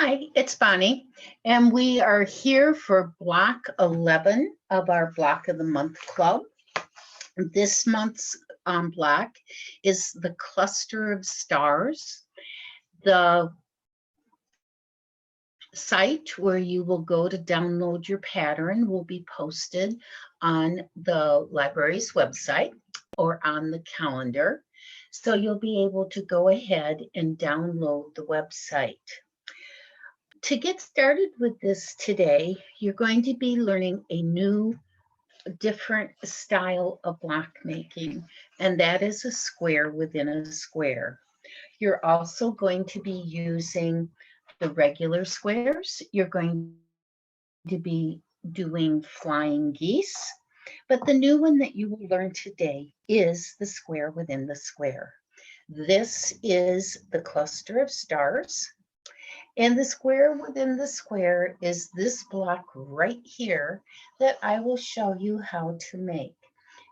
Hi, it's Bonnie, and we are here for block 11 of our Block of the Month Club. This month's block is the cluster of stars. The site where you will go to download your pattern will be posted on the library's website or on the calendar. So you'll be able to go ahead and download the website. To get started with this today, you're going to be learning a new, different style of block making, and that is a square within a square. You're also going to be using the regular squares. You're going to be doing flying geese, but the new one that you will learn today is the square within the square. This is the cluster of stars. And the square within the square is this block right here that I will show you how to make.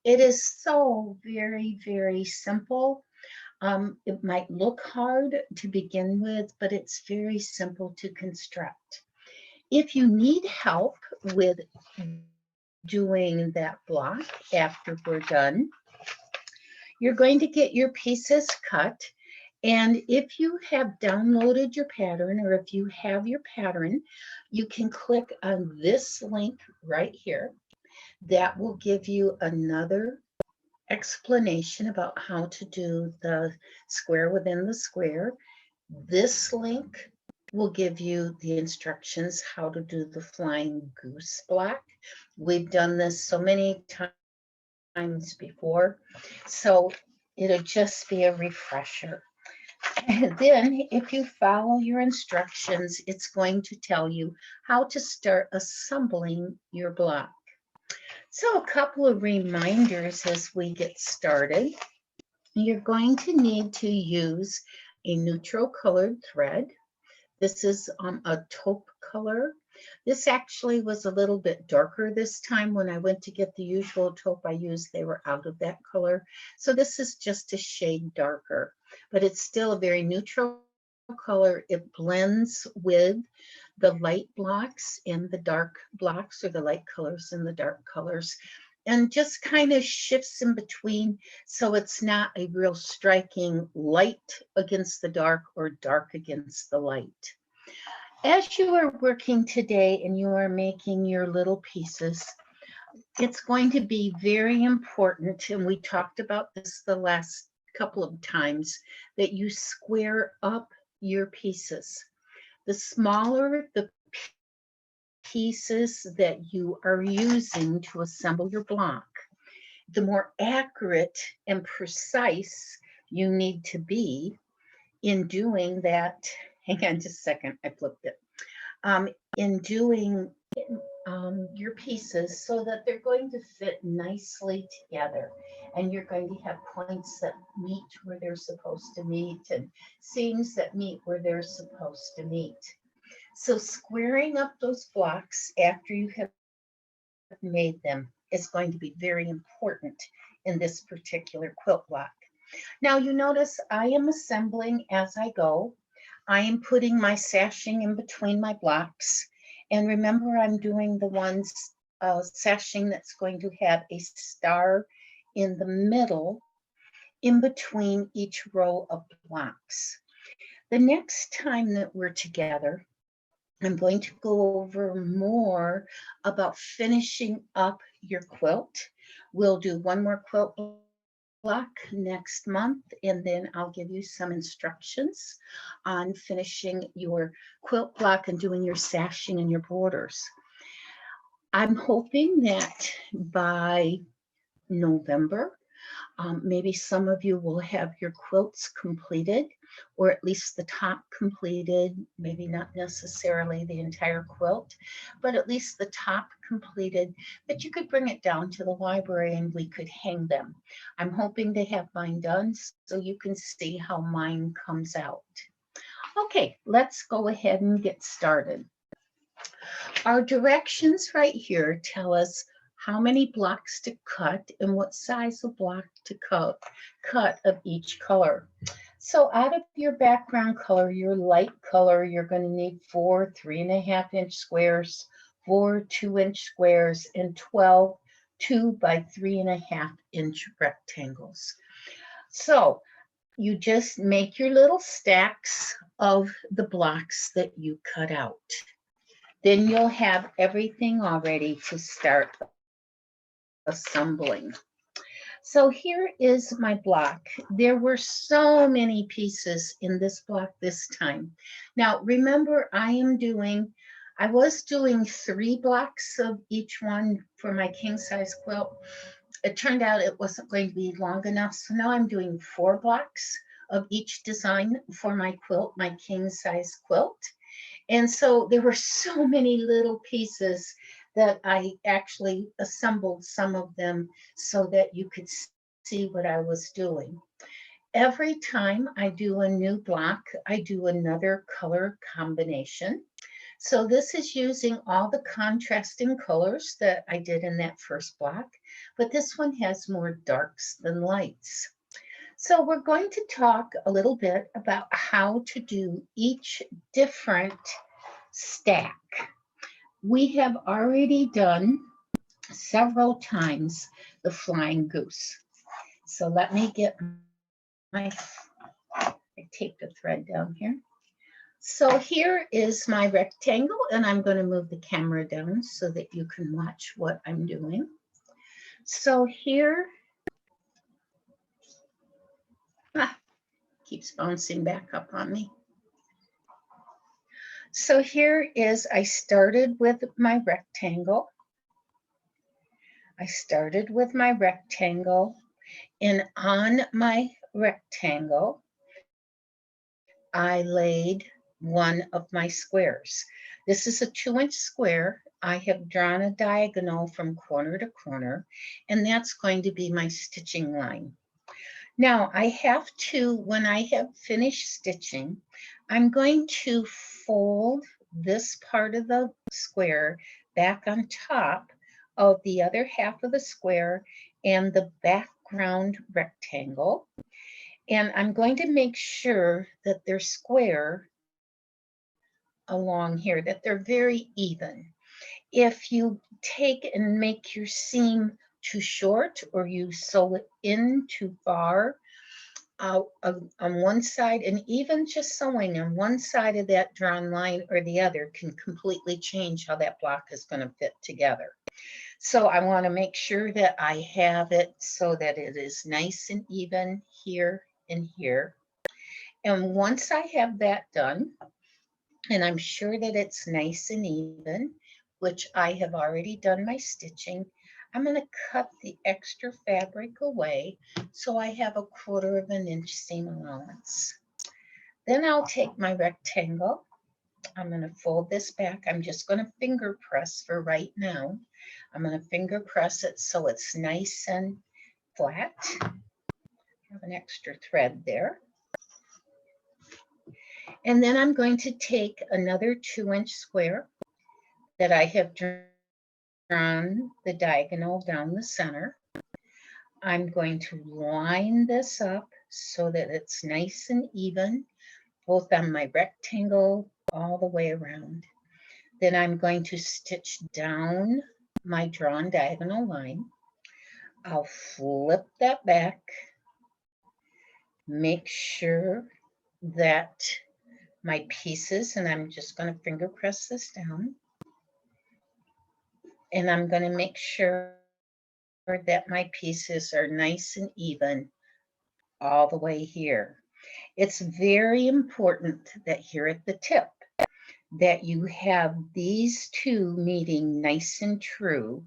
It is so very, very simple. It might look hard to begin with, but it's very simple to construct. If you need help with doing that block after we're done, you're going to get your pieces cut. And if you have downloaded your pattern, or if you have your pattern, you can click on this link right here. That will give you another explanation about how to do the square within the square. This link will give you the instructions how to do the flying goose block. We've done this so many times before, so it'll just be a refresher. And then if you follow your instructions, it's going to tell you how to start assembling your block. So a couple of reminders as we get started. You're going to need to use a neutral colored thread. This is a taupe color. This actually was a little bit darker this time. When I went to get the usual taupe I used, they were out of that color. So this is just a shade darker, but it's still a very neutral color. It blends with the light blocks and the dark blocks, or the light colors and the dark colors, and just kind of shifts in between, so it's not a real striking light against the dark or dark against the light. As you are working today and you are making your little pieces, it's going to be very important, and we talked about this the last couple of times, that you square up your pieces. The smaller the pieces that you are using to assemble your block, the more accurate and precise you need to be in doing that. Hang on just a second, I flipped it. In doing your pieces so that they're going to fit nicely together, and you're going to have points that meet where they're supposed to meet and seams that meet where they're supposed to meet. So squaring up those blocks after you have made them is going to be very important in this particular quilt block. Now you notice I am assembling as I go. I am putting my sashing in between my blocks. And remember, I'm doing the ones sashing that's going to have a star in the middle in between each row of blocks. The next time that we're together, I'm going to go over more about finishing up your quilt. We'll do one more quilt block next month, and then I'll give you some instructions on finishing your quilt block and doing your sashing and your borders. I'm hoping that by November, maybe some of you will have your quilts completed, or at least the top completed, maybe not necessarily the entire quilt, but at least the top completed, that you could bring it down to the library and we could hang them. I'm hoping to have mine done so you can see how mine comes out. Okay, let's go ahead and get started. Our directions right here tell us how many blocks to cut and what size of block to cut of each color. So out of your background color, your light color, you're going to need 4 3.5-inch squares, 4 2-inch squares, and 12 2 by 3.5-inch rectangles. So you just make your little stacks of the blocks that you cut out. Then you'll have everything all ready to start assembling. So here is my block. There were so many pieces in this block this time. Now remember, I was doing 3 blocks of each one for my king size quilt. It turned out it wasn't going to be long enough, so now I'm doing 4 blocks of each design for my quilt, my king size quilt. And so there were so many little pieces that I actually assembled some of them so that you could see what I was doing. Every time I do a new block, I do another color combination. So this is using all the contrasting colors that I did in that first block, but this one has more darks than lights. So we're going to talk a little bit about how to do each different stack. We have already done several times the flying goose. So let me get I taped the thread down here. So here is my rectangle, and I'm going to move the camera down so that you can watch what I'm doing. So here, keeps bouncing back up on me. So here is, I started with my rectangle. And on my rectangle, I laid one of my squares. This is a 2-inch square. I have drawn a diagonal from corner to corner, and that's going to be my stitching line. Now I have to, when I have finished stitching, I'm going to fold this part of the square back on top of the other half of the square and the background rectangle. And I'm going to make sure that they're square along here, that they're very even. If you take and make your seam too short or you sew it in too far on one side, and even just sewing on one side of that drawn line or the other can completely change how that block is going to fit together. So I want to make sure that I have it so that it is nice and even here and here. And once I have that done, and I'm sure that it's nice and even, which I have already done my stitching, I'm going to cut the extra fabric away so I have a 1/4 of an inch seam allowance. Then I'll take my rectangle. I'm going to fold this back. I'm just going to finger press for right now. I'm going to finger press it so it's nice and flat. I have an extra thread there. And then I'm going to take another 2-inch square that I have drawn the diagonal down the center. I'm going to line this up so that it's nice and even, both on my rectangle all the way around. Then I'm going to stitch down my drawn diagonal line. I'll flip that back, make sure that my pieces, and I'm just going to finger press this down, and I'm going to make sure that my pieces are nice and even all the way here. It's very important that here at the tip that you have these two meeting nice and true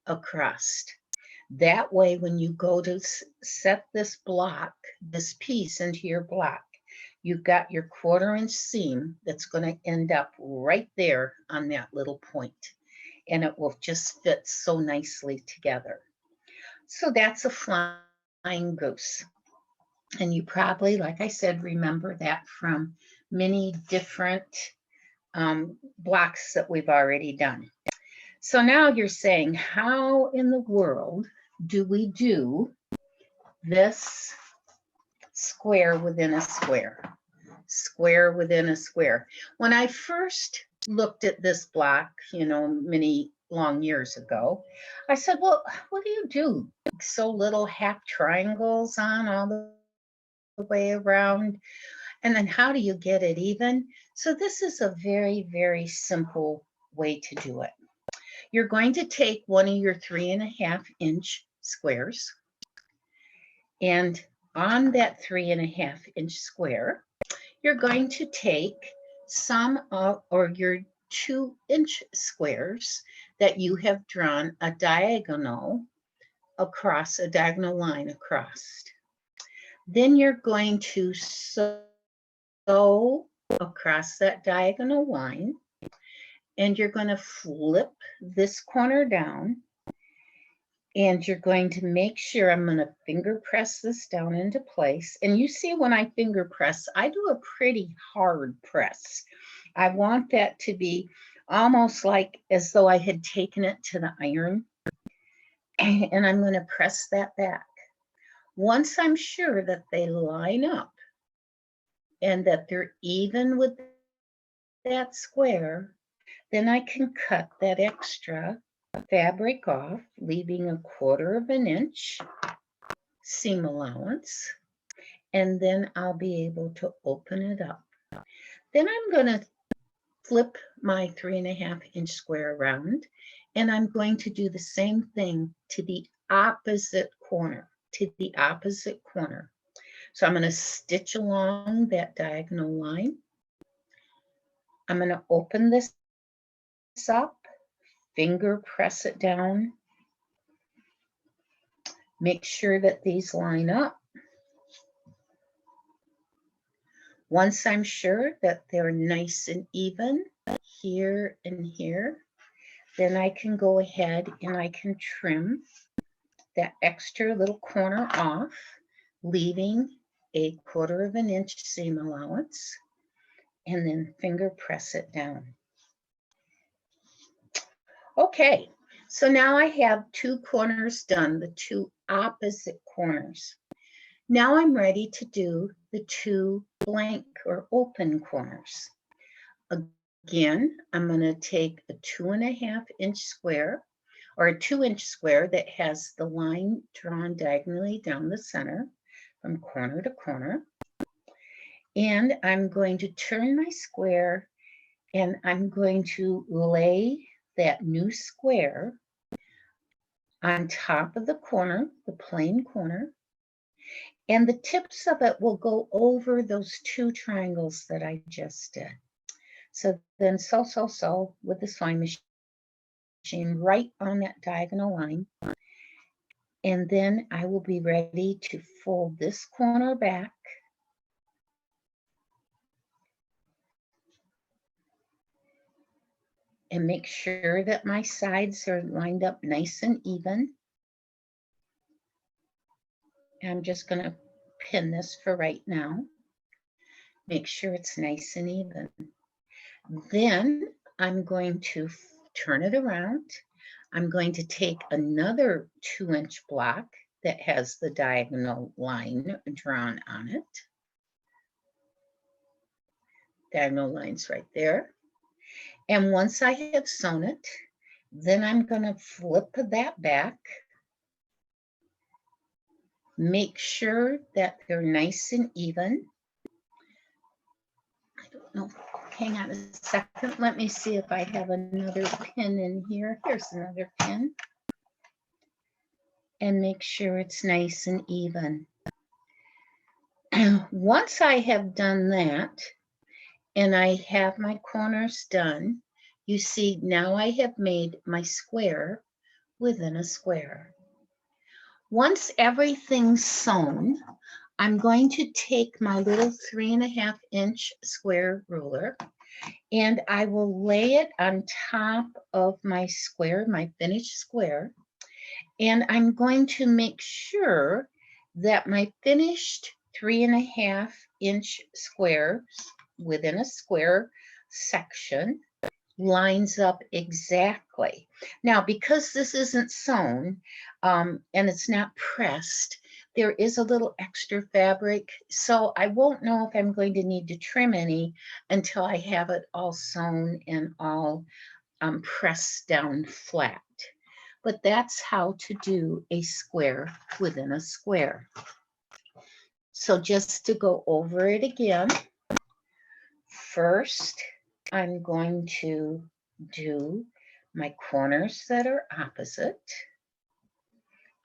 across. That way, when you go to set this block, this piece into your block, you've got your 1/4 inch seam that's going to end up right there on that little point, and it will just fit so nicely together. So that's a flying goose. And you probably, like I said, remember that from many different blocks that we've already done. So now you're saying, how in the world do we do this square within a square, square within a square. When I first looked at this block, many long years ago, I said, well, what do? So little half triangles on all the way around. And then how do you get it even? So this is a very, very simple way to do it. You're going to take one of your 3.5-inch squares, and on that 3.5-inch square, you're going to take some of, or your 2-inch squares that you have drawn a diagonal across, a diagonal line across. Then you're going to sew across that diagonal line, and you're going to flip this corner down, and you're going to make sure, I'm going to finger press this down into place. And you see when I finger press, I do a pretty hard press. I want that to be almost like as though I had taken it to the iron. And I'm going to press that back. Once I'm sure that they line up and that they're even with that square, then I can cut that extra fabric off, leaving 1/4 inch seam allowance, and then I'll be able to open it up. Then I'm going to flip my 3.5-inch square around, and I'm going to do the same thing to the opposite corner, So I'm going to stitch along that diagonal line. I'm going to open this up, finger press it down, make sure that these line up. Once I'm sure that they're nice and even here and here, then I can go ahead and I can trim that extra little corner off, leaving 1/4 inch seam allowance, and then finger press it down. Okay, so now I have 2 corners done, the 2 opposite corners. Now I'm ready to do the 2 blank or open corners. Again, I'm going to take a 2.5-inch square, or a 2-inch square that has the line drawn diagonally down the center from corner to corner. And I'm going to turn my square, and I'm going to lay that new square on top of the corner, the plain corner, and the tips of it will go over those 2 triangles that I just did. So then sew with the sewing machine right on that diagonal line. And then I will be ready to fold this corner back. And make sure that my sides are lined up nice and even. I'm just going to pin this for right now. Make sure it's nice and even. Then I'm going to turn it around. I'm going to take another 2-inch block that has the diagonal line drawn on it. Diagonal lines right there. And once I have sewn it, then I'm going to flip that back. Make sure that they're nice and even. I don't know. Hang on a second. Let me see if I have another pin in here. Here's another pin. And make sure it's nice and even. Once I have done that, and I have my corners done, you see now I have made my square within a square. Once everything's sewn, I'm going to take my little 3.5-inch square ruler, and I will lay it on top of my square, my finished square, and I'm going to make sure that my finished 3.5-inch square within a square section lines up exactly. Now, because this isn't sewn and it's not pressed, there is a little extra fabric, so I won't know if I'm going to need to trim any until I have it all sewn and all pressed down flat. But that's how to do a square within a square. So just to go over it again, first I'm going to do my corners that are opposite.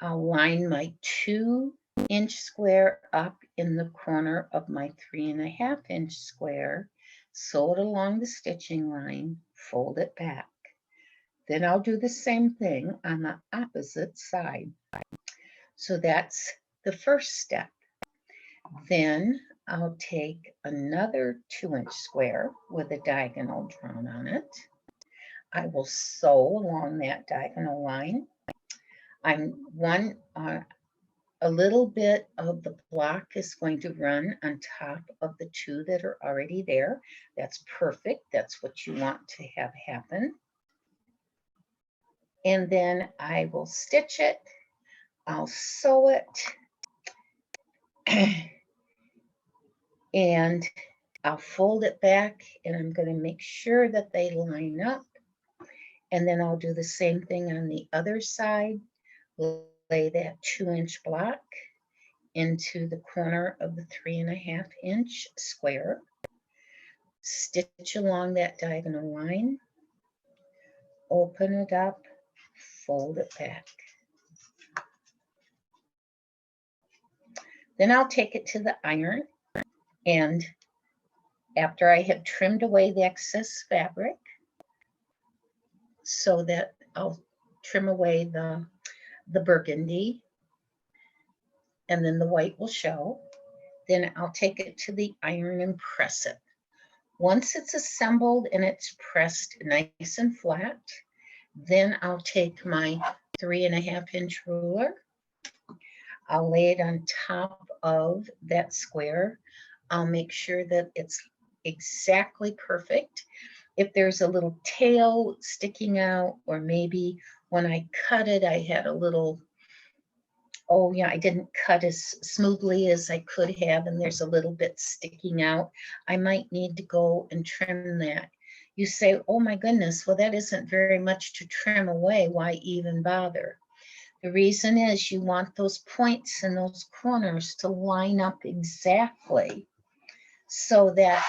I'll line my 2-inch square up in the corner of my 3.5-inch square, sew it along the stitching line, fold it back. Then I'll do the same thing on the opposite side. So that's the first step. Then I'll take another 2-inch square with a diagonal drawn on it. I will sew along that diagonal line. A little bit of the block is going to run on top of the 2 that are already there. That's perfect. That's what you want to have happen. And then I will stitch it. I'll sew it. And I'll fold it back, and I'm going to make sure that they line up. And then I'll do the same thing on the other side. Lay that 2-inch block into the corner of the 3.5-inch square. Stitch along that diagonal line. Open it up, fold it back. Then I'll take it to the iron, and after I have trimmed away the excess fabric, so that I'll trim away the burgundy, and then the white will show, then I'll take it to the iron and press it. Once it's assembled and it's pressed nice and flat, then I'll take my 3.5-inch ruler. I'll lay it on top of that square. I'll make sure that it's exactly perfect. If there's a little tail sticking out, or maybe when I cut it, I had a little, oh yeah, I didn't cut as smoothly as I could have, and there's a little bit sticking out, I might need to go and trim that. You say, oh my goodness, well, that isn't very much to trim away. Why even bother? The reason is you want those points and those corners to line up exactly so that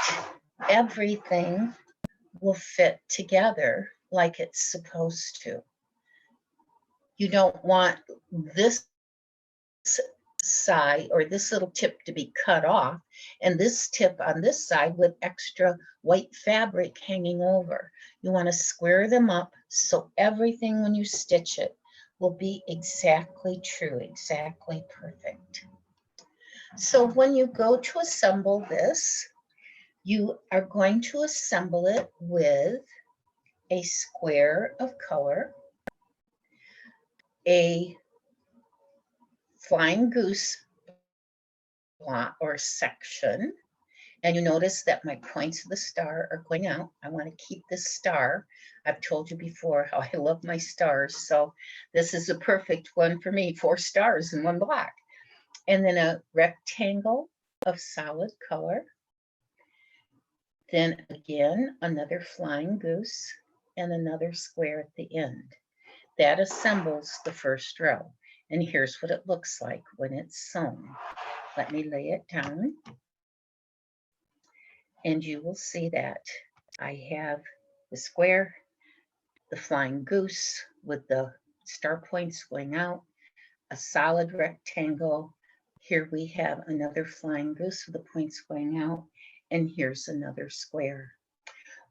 everything will fit together like it's supposed to. You don't want this side or this little tip to be cut off and this tip on this side with extra white fabric hanging over. You want to square them up so everything when you stitch it will be exactly true, exactly perfect. So when you go to assemble this, you are going to assemble it with a square of color, a flying goose block or section, and you notice that my points of the star are going out. I want to keep this star. I've told you before how I love my stars, so this is a perfect one for me, 4 stars in one block. And then a rectangle of solid color. Then again, another flying goose and another square at the end. That assembles the first row. And here's what it looks like when it's sewn. Let me lay it down. And you will see that I have the square, the flying goose with the star points going out, a solid rectangle. Here we have another flying goose with the points going out, and here's another square.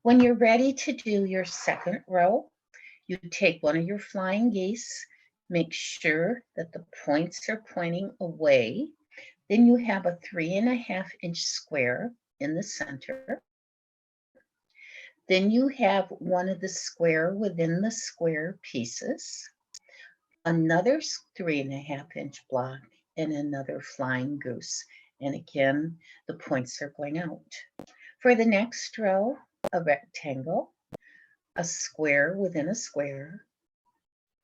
When you're ready to do your second row, you take one of your flying geese, make sure that the points are pointing away. Then you have a 3.5-inch square in the center. Then you have one of the square within the square pieces, another 3.5-inch block, and another flying goose. And again, the points are going out. For the next row, a rectangle, a square within a square,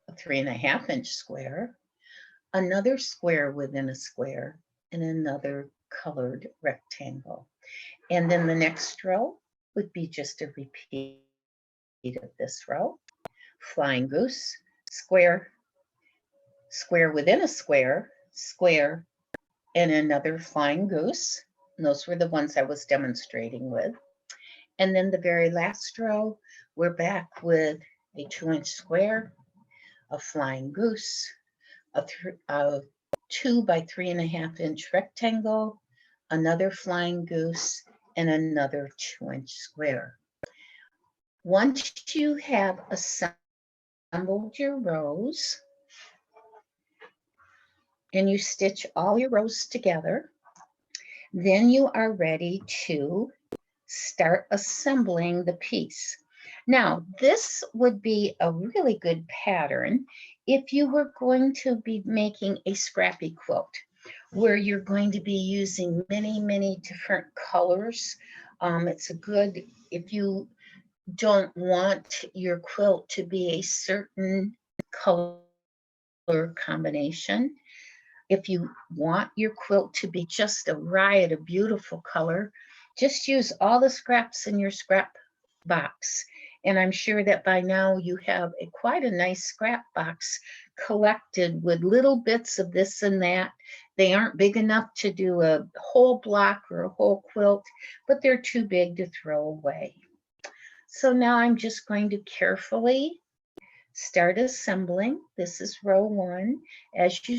a 3.5-inch square, another square within a square, and another colored rectangle. And then the next row would be just a repeat of this row. Flying goose, square, square within a square, square, and another flying goose. And those were the ones I was demonstrating with. And then the very last row, we're back with a 2-inch square, a flying goose, a 2 by 3.5-inch rectangle, another flying goose, and another 2-inch square. Once you have assembled your rows and you stitch all your rows together, then you are ready to start assembling the piece. Now, this would be a really good pattern if you were going to be making a scrappy quilt where you're going to be using many, many different colors. It's a good, if you don't want your quilt to be a certain color combination, if you want your quilt to be just a riot of beautiful color, just use all the scraps in your scrap box. And I'm sure that by now you have quite a nice scrap box collected with little bits of this and that. They aren't big enough to do a whole block or a whole quilt, but they're too big to throw away. So now I'm just going to carefully start assembling. This is row 1. As you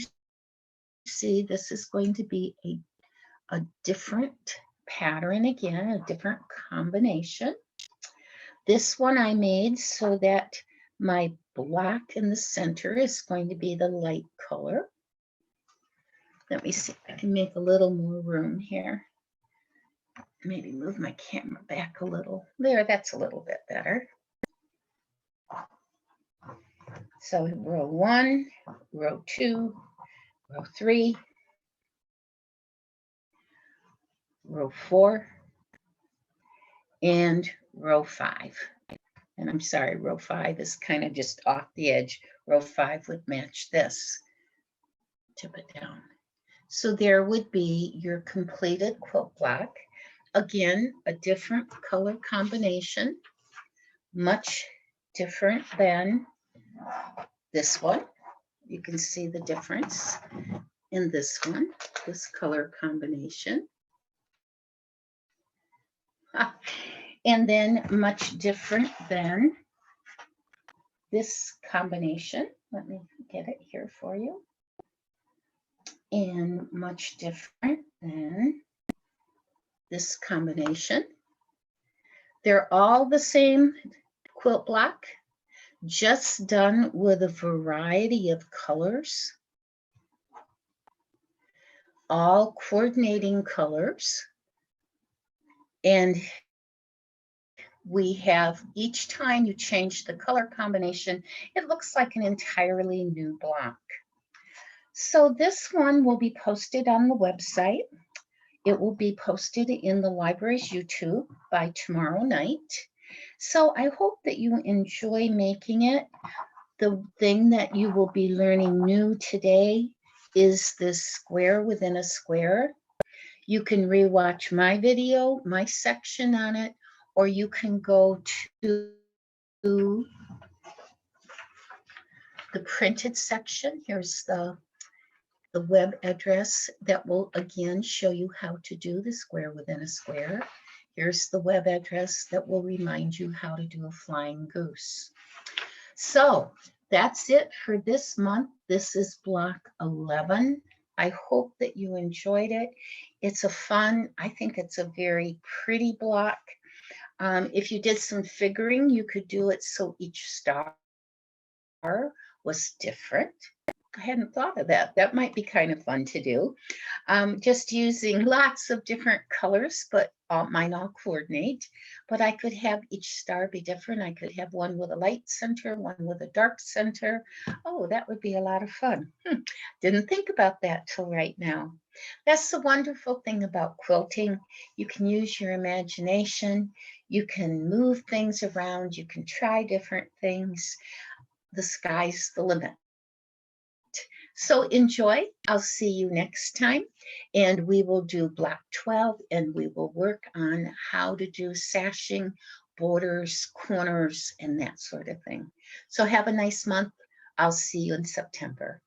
see, this is going to be a different pattern again, a different combination. This one I made so that my block in the center is going to be the light color. Let me see if I can make a little more room here. Maybe move my camera back a little. There, that's a little bit better. So row 1, row 2, row 3, row 4, and row 5. And I'm sorry, row 5 is kind of just off the edge. Row 5 would match this. Tip it down. So there would be your completed quilt block. Again, a different color combination, much different than this one. You can see the difference in this one, this color combination. And then much different than this combination. Let me get it here for you. And much different than this combination. They're all the same quilt block, just done with a variety of colors, all coordinating colors. And we have, each time you change the color combination, it looks like an entirely new block. So this one will be posted on the website. It will be posted in the library's YouTube by tomorrow night. So I hope that you enjoy making it. The thing that you will be learning new today is this square within a square. You can rewatch my video, my section on it, or you can go to the printed section. Here's the web address that will again show you how to do the square within a square. Here's the web address that will remind you how to do a flying goose. So that's it for this month. This is block 11. I hope that you enjoyed it. It's a fun, I think it's a very pretty block. If you did some figuring, you could do it so each star was different. I hadn't thought of that. That might be kind of fun to do. Just using lots of different colors, but mine all coordinate. But I could have each star be different. I could have one with a light center, one with a dark center. Oh, that would be a lot of fun. Didn't think about that till right now. That's the wonderful thing about quilting. You can use your imagination. You can move things around. You can try different things. The sky's the limit. So enjoy. I'll see you next time. And we will do block 12 and we will work on how to do sashing, borders, corners, and that sort of thing. So have a nice month. I'll see you in September.